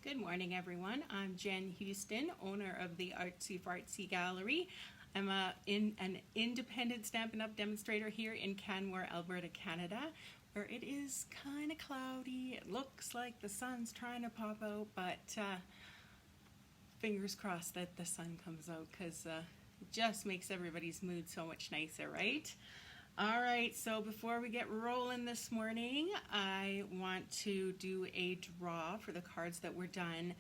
Good morning, everyone. I'm Jen Houston, owner of the Artsy Fartsy Gallery. I'm an independent Stampin' Up! Demonstrator here in Canmore, Alberta, Canada, where it is kind of cloudy. It looks like the sun's trying to pop out, but fingers crossed that the sun comes out because it just makes everybody's mood so much nicer, right? All right, so before we get rolling this morning, I want to do a draw for the cards that were done,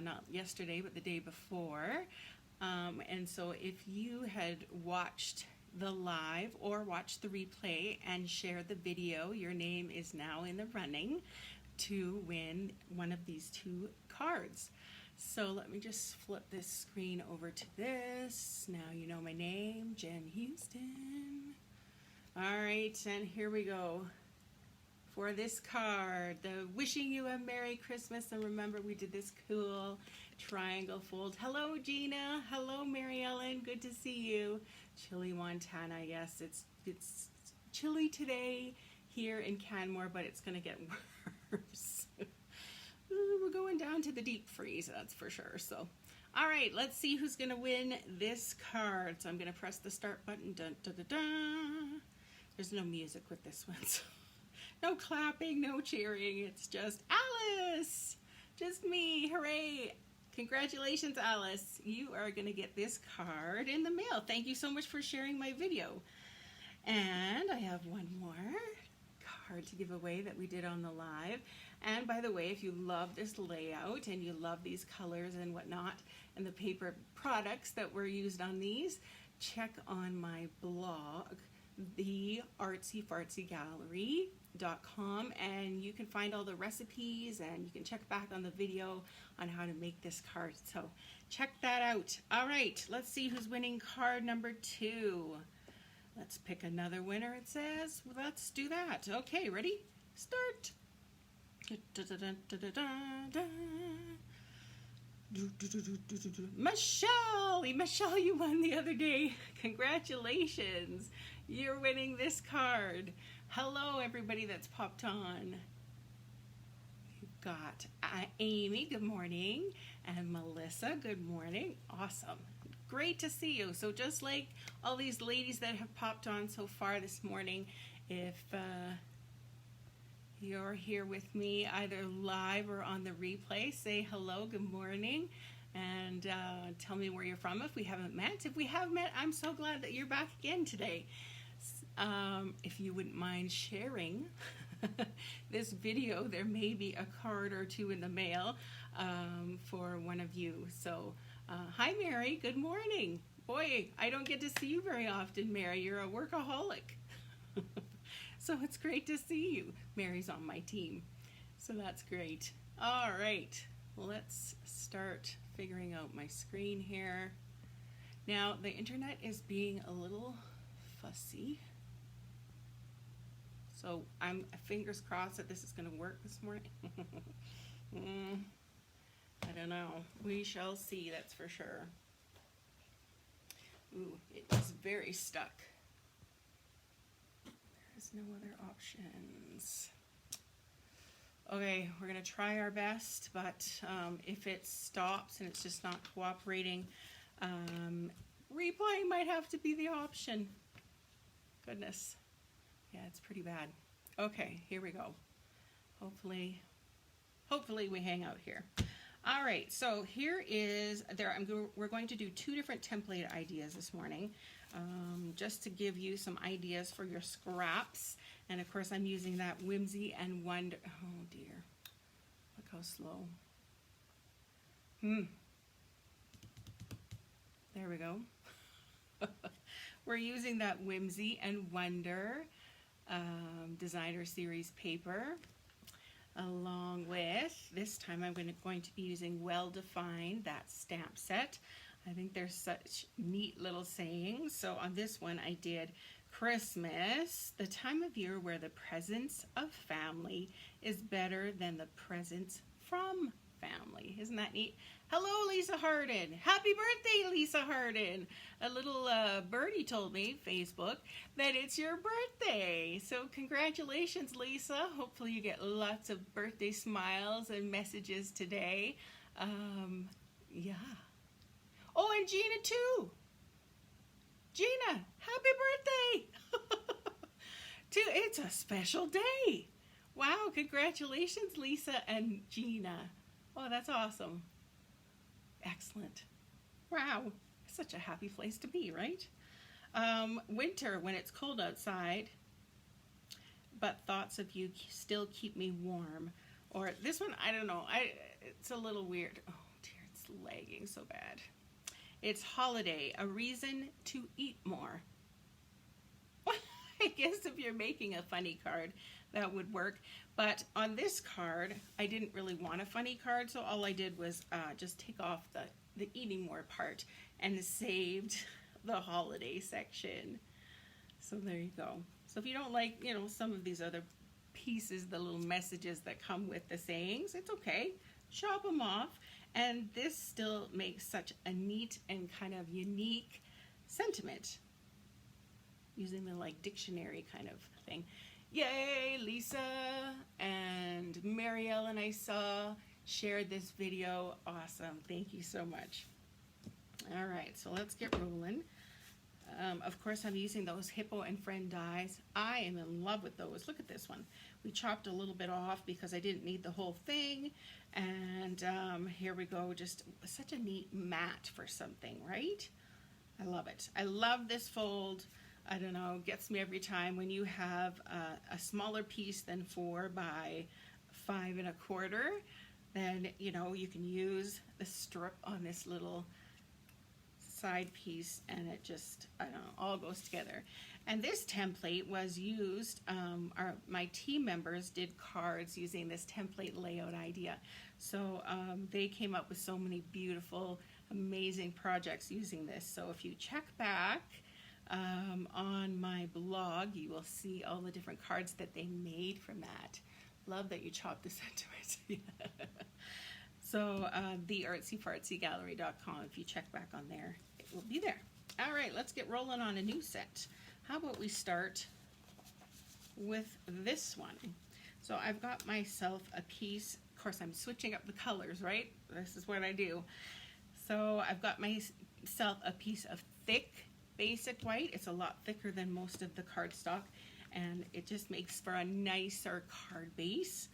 not yesterday, but the day before. And so if you had watched the live or watched the replay and shared the video, your name is now in the running to win one of these two cards. So let me just flip this screen over to this. Now you know my name, Jen Houston. All right, and here we go for this card, the wishing you a Merry Christmas. And remember, we did this cool triangle fold. Hello, Gina. Hello, Mary Ellen. Good to see you. Chilly, Montana. Yes, it's chilly today here in Canmore, but it's going to get worse. We're going down to the deep freeze, that's for sure. So, all right, let's see who's going to win this card. So I'm going to press the start button. Dun, dun, dun, dun. There's no music with this one, so no clapping, no cheering. It's just Alice, just me. Hooray! Congratulations, Alice. You are going to get this card in the mail. Thank you so much for sharing my video. And I have one more card to give away that we did on the live. And by the way, if you love this layout and you love these colors and whatnot and the paper products that were used on these, check on my blog, the artsyfartsygallery.com, and you can find all the recipes and you can check back on the video on how to make this card. So check that out. All right, let's see who's winning card number 2. Let's pick another winner, it says. Well, let's do that. Okay, ready? Start. Michelle, you won the other day. Congratulations. You're winning this card. Hello, everybody that's popped on. We've got Amy, good morning, and Melissa, good morning. Awesome. Great to see you. So just like all these ladies that have popped on so far this morning, if you're here with me either live or on the replay, say hello, good morning, and tell me where you're from if we haven't met. If we have met, I'm so glad that you're back again today. If you wouldn't mind sharing this video, there may be a card or two in the mail for one of you. So hi, Mary, good morning. Boy, I don't get to see you very often, Mary. You're a workaholic. So it's great to see you. Mary's on my team, so that's great. All right, let's start figuring out my screen here. Now, the internet is being a little fussy, so I'm fingers crossed that this is going to work this morning. I don't know. We shall see, that's for sure. Ooh, it is very stuck. There's no other options. Okay, we're going to try our best, but if it stops and it's just not cooperating, replaying might have to be the option. Goodness. Yeah, it's pretty bad. Okay, here we go. Hopefully we hang out here. All right, so here is, we're going to do 2 different template ideas this morning, just to give you some ideas for your scraps. And of course, I'm using that Whimsy and Wonder. Oh dear, look how slow. There we go. We're using that Whimsy and Wonder designer series paper, along with, this time I'm going to be using Well Defined, that stamp set. I think there's such neat little sayings. So on this one I did Christmas, the time of year where the presence of family is better than the presents from family. Isn't that neat? Hello, Lisa Harden. Happy birthday, Lisa Harden. A little birdie told me, Facebook, that it's your birthday. So congratulations, Lisa. Hopefully you get lots of birthday smiles and messages today. Yeah. Oh, and Gina too. Gina, happy birthday. It's a special day. Wow, congratulations, Lisa and Gina. Oh, that's awesome. Excellent. Wow, such a happy place to be, right? Winter, when it's cold outside, but thoughts of you still keep me warm. Or this one, I don't know. It's a little weird. Oh dear, it's lagging so bad. It's holiday, a reason to eat more. I guess if you're making a funny card, that would work. But on this card, I didn't really want a funny card, so all I did was just take off the eating more part and saved the holiday section. So there you go. So if you don't like, you know, some of these other pieces, the little messages that come with the sayings, it's okay. Chop them off. And this still makes such a neat and kind of unique sentiment, using the like dictionary kind of thing. Yay, Lisa and Marielle and I saw shared this video. Awesome. Thank you so much. All right, so let's get rolling. Of course, I'm using those Hippo and Friend dies. I am in love with those. Look at this one. We chopped a little bit off because I didn't need the whole thing. And here we go. Just such a neat mat for something, right? I love it. I love this fold. I don't know, gets me every time when you have a smaller piece than 4 by 5 1/4. Then, you know, you can use the strip on this little side piece and it just, I don't know, all goes together. And this template was used, my team members did cards using this template layout idea. So they came up with so many beautiful, amazing projects using this. So if you check back on my blog, you will see all the different cards that they made from that. Love that you chopped this into it. So the artsyfartsygallery.com, if you check back on there, it will be there. All right, let's get rolling on a new set. How about we start with this one? So I've got myself a piece. Of course, I'm switching up the colors, right? This is what I do. So I've got myself a piece of thick basic white. It's a lot thicker than most of the cardstock, and it just makes for a nicer card base.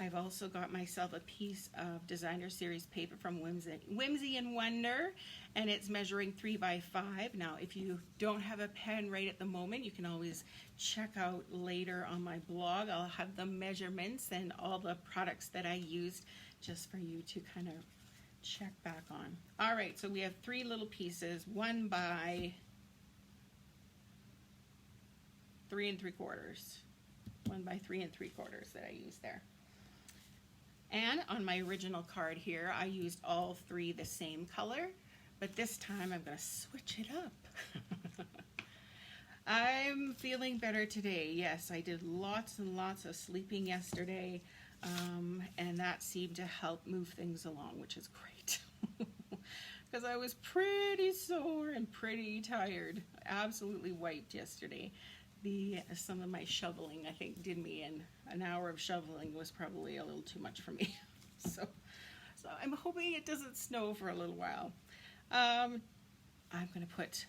I've also got myself a piece of designer series paper from Whimsy Wonder, and it's measuring 3 by 5. Now, if you don't have a pen right at the moment, you can always check out later on my blog. I'll have the measurements and all the products that I used just for you to kind of check back on. All right, so we have 3 little pieces, 1 by 3 3/4. 1 by 3 3/4 that I used there. And on my original card here, I used all 3 the same color, but this time I'm going to switch it up. I'm feeling better today. Yes, I did lots and lots of sleeping yesterday, and that seemed to help move things along, which is great. Because I was pretty sore and pretty tired. Absolutely wiped yesterday. Some of my shoveling, I think, did me in. An hour of shoveling was probably a little too much for me. So I'm hoping it doesn't snow for a little while. I'm going to put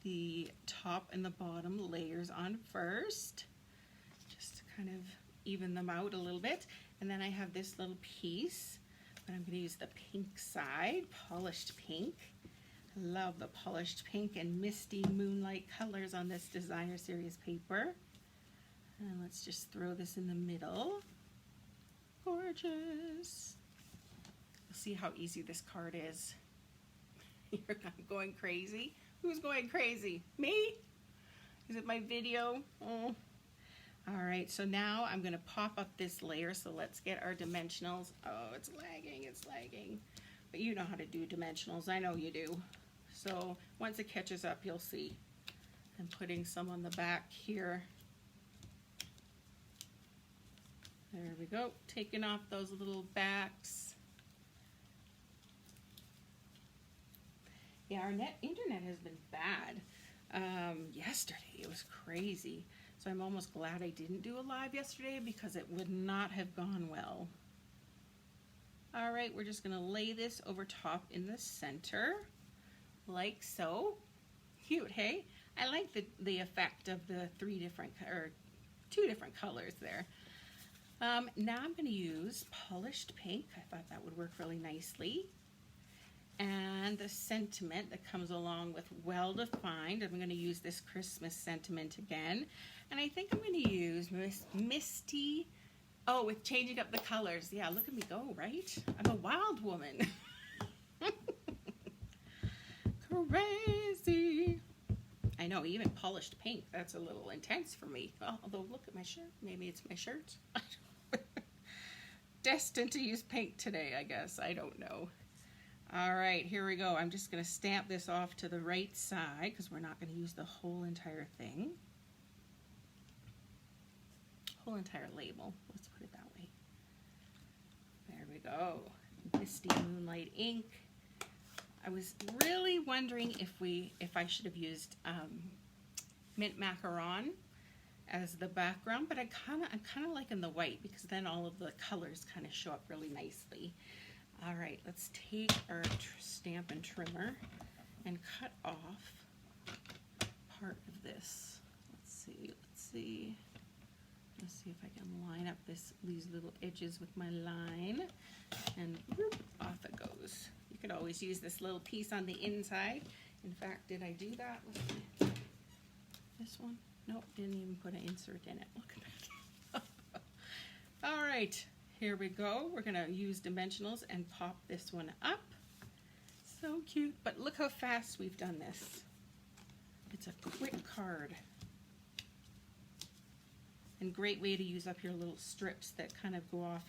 the top and the bottom layers on first, just to kind of even them out a little bit. And then I have this little piece, but I'm going to use the pink side, polished pink. Love the polished pink and misty moonlight colors on this designer series paper. And let's just throw this in the middle. Gorgeous. You'll see how easy this card is. You're going crazy. Who's going crazy? Me? Is it my video? Oh. All right, so now I'm going to pop up this layer. So let's get our dimensionals. Oh, it's lagging. But you know how to do dimensionals. I know you do. So once it catches up, you'll see. I'm putting some on the back here. There we go, taking off those little backs. Yeah, our internet has been bad. Yesterday it was crazy. So I'm almost glad I didn't do a live yesterday because it would not have gone well. All right, we're just gonna lay this over top in the center, like so. Cute, hey? I like the effect of the two different colors there. Now I'm gonna use polished pink. I thought that would work really nicely. And the sentiment that comes along with well defined. I'm going to use this Christmas sentiment again. And I think I'm going to use Misty. Oh, with changing up the colors. Yeah, look at me go, right? I'm a wild woman. Crazy. I know, even polished pink. That's a little intense for me. Although, look at my shirt. Maybe it's my shirt. Destined to use pink today, I guess. I don't know. All right, here we go. I'm just going to stamp this off to the right side because we're not going to use the whole entire thing. Whole entire label. Let's put it that way. There we go. Misty Moonlight ink. I was really wondering if I should have used mint macaron as the background, but I'm kind of liking the white because then all of the colors kind of show up really nicely. All right, let's take our Stampin' Trimmer and cut off part of this. Let's see if I can line up these little edges with my line, and whoop, off it goes. You could always use this little piece on the inside. In fact, did I do that with this one? Nope, didn't even put an insert in it. Look at that. All right. Here we go. We're going to use dimensionals and pop this one up. So cute. But look how fast we've done this. It's a quick card. And great way to use up your little strips that kind of go off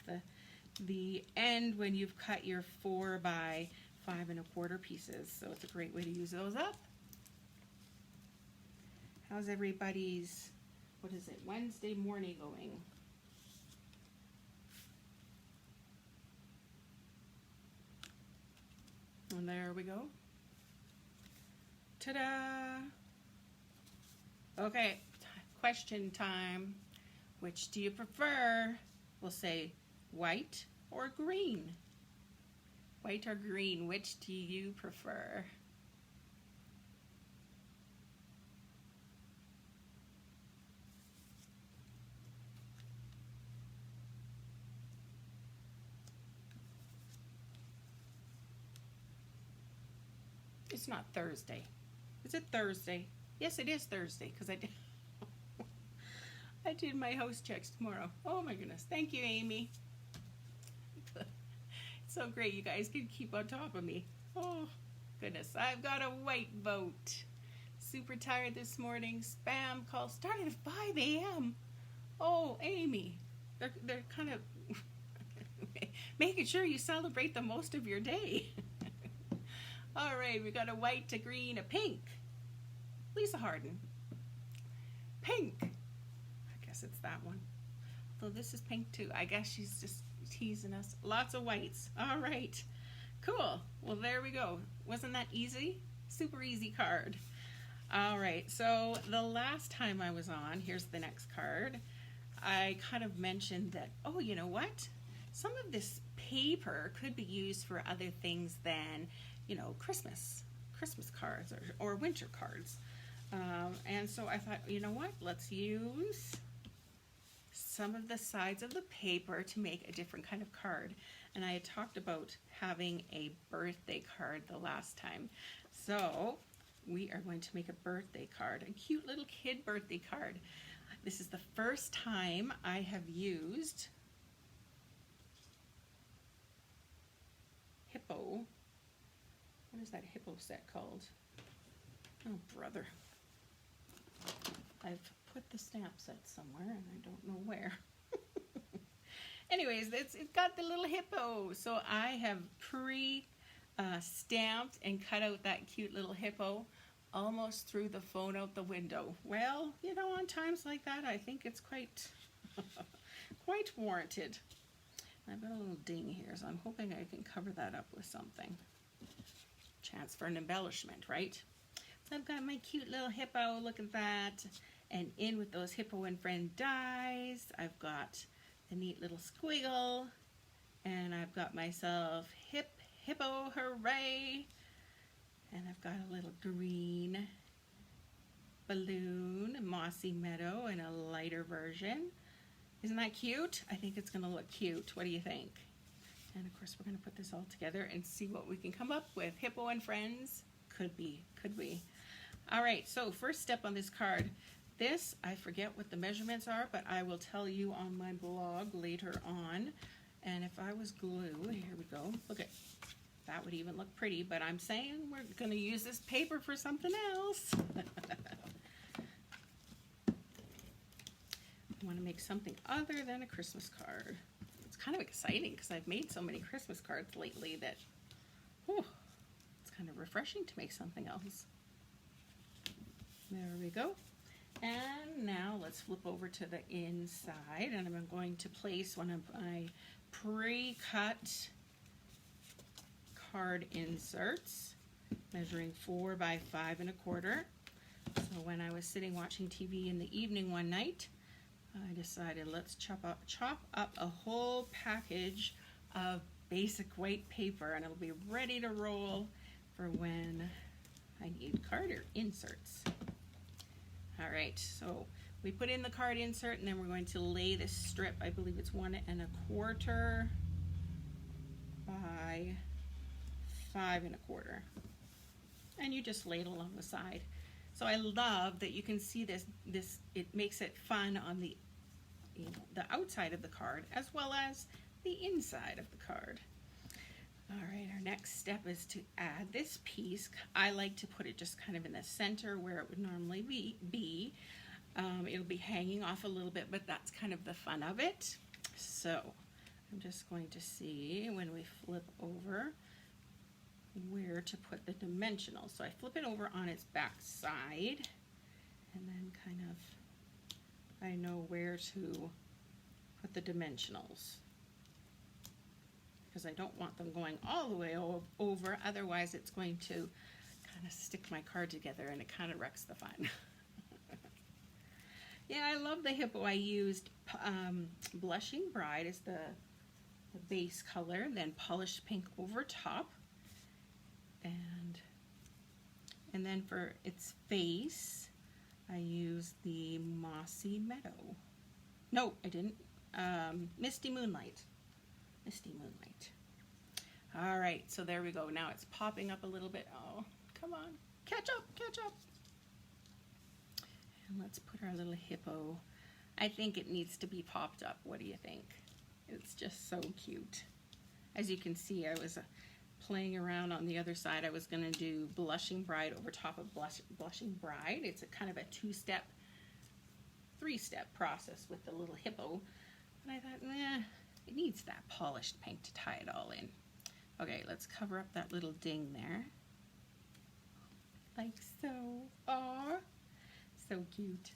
the end when you've cut your 4 by 5 1/4 pieces. So it's a great way to use those up. How's everybody's, Wednesday morning going? And there we go. Ta-da! Okay, question time. Which do you prefer? We'll say white or green. White or green, which do you prefer? It's not Thursday. Is it Thursday? Yes, it is Thursday because I did my house checks tomorrow. Oh my goodness. Thank you, Amy. It's so great you guys can keep on top of me. Oh goodness. I've got a white vote. Super tired this morning. Spam call started at 5 a.m. Oh, Amy. They're kind of making sure you celebrate the most of your day. All right, we got a white, a green, a pink. Lisa Harden. Pink. I guess it's that one. Although this is pink too. I guess she's just teasing us. Lots of whites. All right. Cool. Well, there we go. Wasn't that easy? Super easy card. All right. So the last time I was on, here's the next card. I kind of mentioned that, oh, you know what? Some of this paper could be used for other things than, you know, Christmas cards or winter cards. And so I thought, you know what, let's use some of the sides of the paper to make a different kind of card. And I had talked about having a birthday card the last time. So we are going to make a birthday card, a cute little kid birthday card. This is the first time I have used Hippo. What is that Hippo set called? Oh, brother. I've put the stamp set somewhere and I don't know where. Anyways, it's got the little hippo. So I have stamped and cut out that cute little hippo. Almost threw the phone out the window. Well, you know, on times like that, I think it's quite quite warranted. I've got a little ding here, so I'm hoping I can cover that up with something. Chance for an embellishment, right? So I've got my cute little hippo, look at that. And in with those Hippo and Friend dies, I've got the neat little squiggle, and I've got myself Hippo, hooray! And I've got a little green balloon, a mossy meadow, and a lighter version. Isn't that cute? I think it's gonna look cute. What do you think? And of course, we're gonna put this all together and see what we can come up with. Hippo and Friends, could be. All right, so first step on this card. This, I forget what the measurements are, but I will tell you on my blog later on. And if I was glue, here we go. Look at that, would even look pretty, but I'm saying we're gonna use this paper for something else. I want to make something other than a Christmas card. It's kind of exciting because I've made so many Christmas cards lately that, whew, it's kind of refreshing to make something else. There we go. And now let's flip over to the inside, and I'm going to place one of my pre-cut card inserts, measuring 4 by 5 1/4. So when I was sitting watching TV in the evening one night, I decided let's chop up a whole package of basic white paper, and it'll be ready to roll for when I need card inserts. All right, so we put in the card insert, and then we're going to lay this strip. I believe it's 1 1/4 by 5 1/4, and you just lay it along the side. So I love that you can see this. It makes it fun on the outside of the card as well as the inside of the card. All right, our next step is to add this piece. I like to put it just kind of in the center where it would normally be. It'll be hanging off a little bit, but that's kind of the fun of it. So I'm just going to see when we flip over where to put the dimensionals. So I flip it over on its back side, and then kind of I know where to put the dimensionals, because I don't want them going all the way over, otherwise it's going to kind of stick my card together and it kind of wrecks the fun. Yeah, I love the Hippo. I used Blushing Bride as the base color, then Polished Pink over top, and then for its face I used the Mossy Meadow. No, I didn't. Misty Moonlight. All right, so there we go. Now it's popping up a little bit. Oh, come on, catch up. And let's put our little hippo. I think it needs to be popped up. What do you think? It's just so cute. As you can see, I was playing around on the other side. I was going to do Blushing Bride over top of Blushing Bride. It's a kind of a 2-step, 3-step process with the little hippo. And I thought, it needs that polished pink to tie it all in. Okay, let's cover up that little ding there. Like so. Aww. So cute.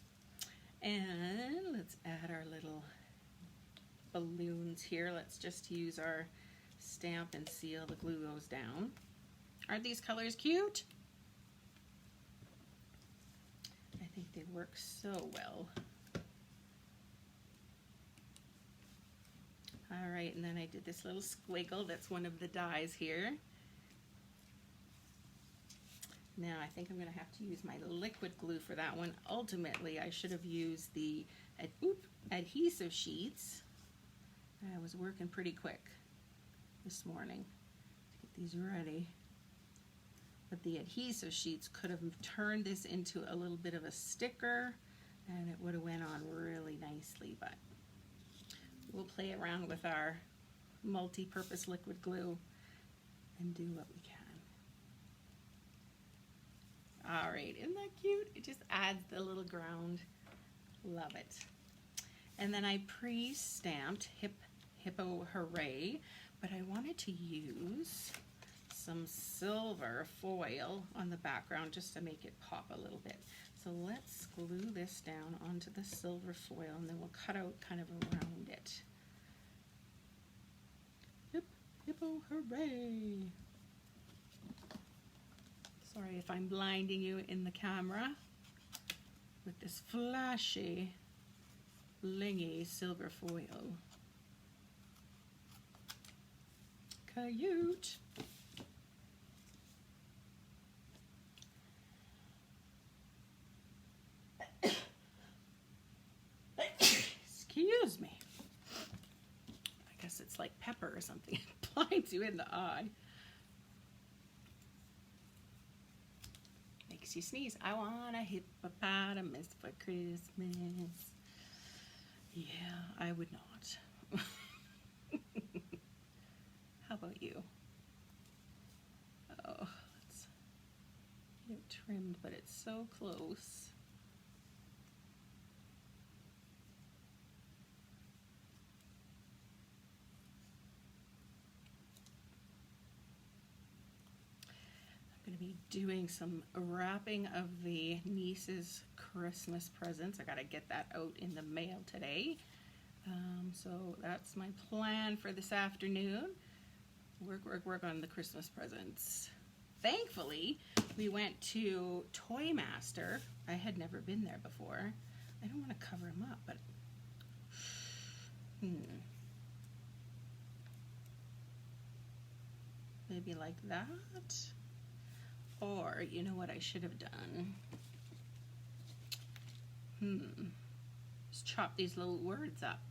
And let's add our little balloons here. Let's just use our stamp and seal. The glue goes down. Aren't these colors cute? I think they work so well. All right, and then I did this little squiggle. That's one of the dies here. Now I think I'm going to have to use my liquid glue for that one. Ultimately, I should have used the adhesive sheets. I was working pretty quick this morning to get these ready. But the adhesive sheets could have turned this into a little bit of a sticker, and it would have went on really nicely, but we'll play around with our multi-purpose liquid glue and do what we can. All right, isn't that cute? It just adds the little ground. Love it. And then I pre-stamped Hippo Hooray, but I wanted to use some silver foil on the background just to make it pop a little bit. So let's glue this down onto the silver foil, and then we'll cut out kind of around it. Hippo, hooray! Sorry if I'm blinding you in the camera with this flashy, blingy silver foil. Cute! Excuse me. I guess it's like pepper or something. It blinds you in the eye. Makes you sneeze. I want a hippopotamus for Christmas. Yeah, I would not. How about you? Oh, let's get it trimmed, but it's so close. Going to be doing some wrapping of the niece's Christmas presents. I got to get that out in the mail today. So that's my plan for this afternoon. Work on the Christmas presents. Thankfully, we went to Toy Master. I had never been there before. I don't want to cover them up, but maybe like that. Or, you know what I should have done? Just chop these little words up.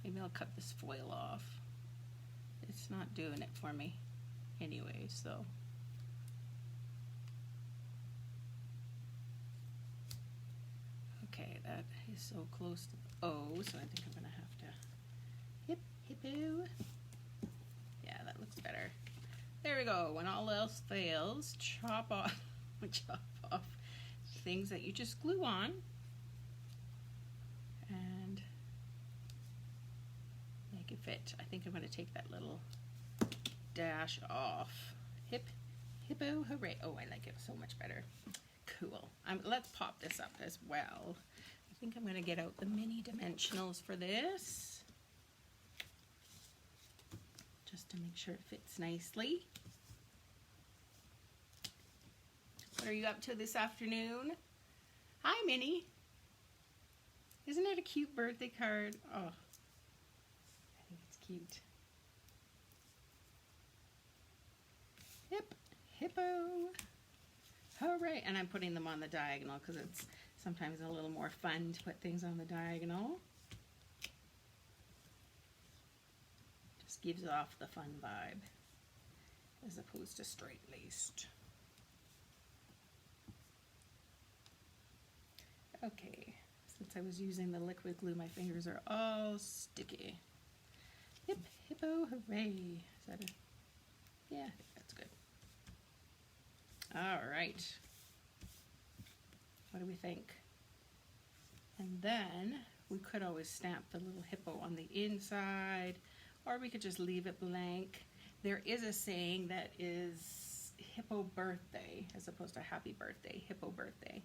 Maybe I'll cut this foil off. It's not doing it for me anyway, so. Okay, that is so close to the O, so I think I'm gonna have to hippo. Yeah, that looks better. There we go. When all else fails, chop off things that you just glue on, and make it fit. I think I'm gonna take that little dash off. Hippo, hooray! Oh, I like it so much better. Cool. Let's pop this up as well. I think I'm going to get out the mini dimensionals for this, just to make sure it fits nicely. What are you up to this afternoon? Hi, Minnie. Isn't it a cute birthday card? Oh, I think it's cute. Hippo. Hooray! And I'm putting them on the diagonal because it's sometimes a little more fun to put things on the diagonal. Just gives off the fun vibe as opposed to straight-laced. Okay, since I was using the liquid glue, my fingers are all sticky. Hippo, hooray! Is that a... Yeah, I think that's good. All right. What do we think? And then we could always stamp the little hippo on the inside, or we could just leave it blank. There is a saying that is hippo birthday as opposed to happy birthday, hippo birthday.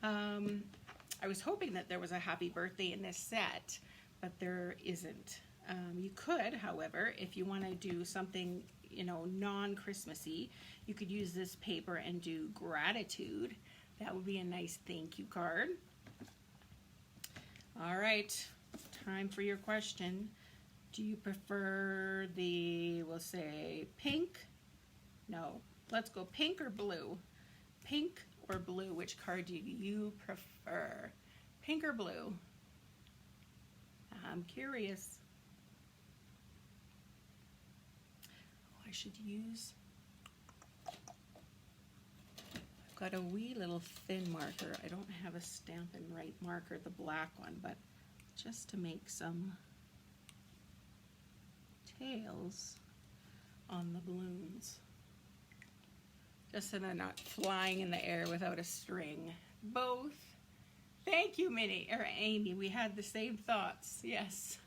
I was hoping that there was a happy birthday in this set, but there isn't. You could, however, if you want to do something, you know, non-Christmassy, you could use this paper and do gratitude. That would be a nice thank you card. All right, time for your question. Do you prefer the, we'll say pink? No, let's go pink or blue. Pink or blue, which card do you prefer? Pink or blue? I'm curious. Oh, I should use, I've got a wee little thin marker. I don't have a Stampin' Right marker, the black one, but just to make some tails on the balloons. Just so they're not flying in the air without a string. Both. Thank you, Minnie, or Amy. We had the same thoughts. Yes.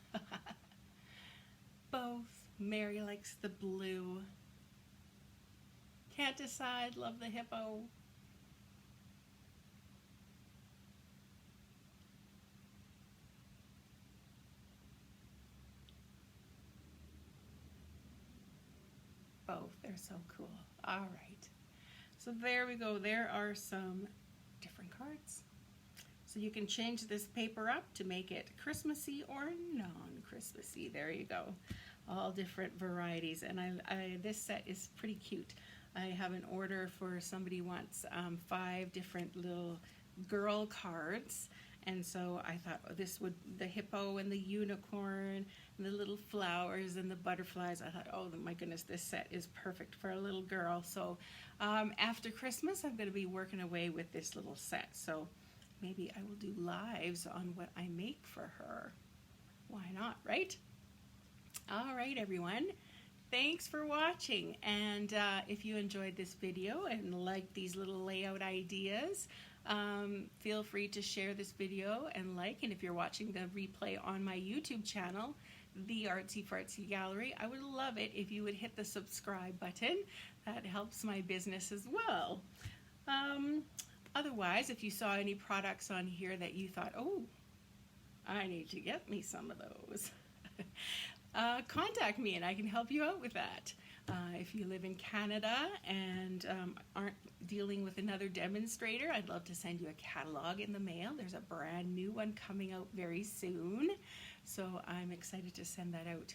Both. Mary likes the blue. Can't decide, love the hippo. Both, they're so cool. All right, so there we go. There are some different cards. So you can change this paper up to make it Christmassy or non-Christmassy. There you go. All different varieties. And this set is pretty cute. I have an order for somebody who wants 5 different little girl cards. And so I thought, oh, this would, the hippo and the unicorn and the little flowers and the butterflies. I thought, oh my goodness, this set is perfect for a little girl. So after Christmas, I'm going to be working away with this little set. So maybe I will do lives on what I make for her. Why not, right? All right, everyone. Thanks for watching. And if you enjoyed this video and like these little layout ideas, feel free to share this video and like. And if you're watching the replay on my YouTube channel, The Artsy Fartsy Gallery, I would love it if you would hit the subscribe button. That helps my business as well. Otherwise, if you saw any products on here that you thought, oh, I need to get me some of those, contact me and I can help you out with that. If you live in Canada and aren't dealing with another demonstrator, I'd love to send you a catalog in the mail. There's a brand new one coming out very soon, so I'm excited to send that out.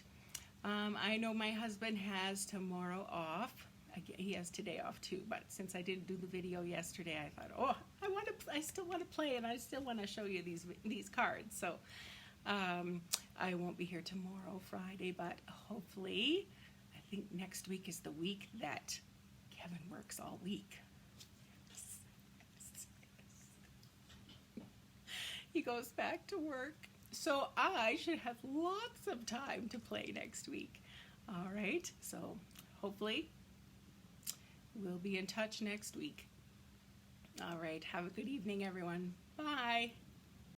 I know my husband has tomorrow off. He has today off too, but since I didn't do the video yesterday, I thought, oh, I still want to play and I still want to show you these cards. So I won't be here tomorrow, Friday, but hopefully, I think next week is the week that Kevin works all week. He goes back to work, so I should have lots of time to play next week. All right, so hopefully we'll be in touch next week. All right, have a good evening, everyone. Bye.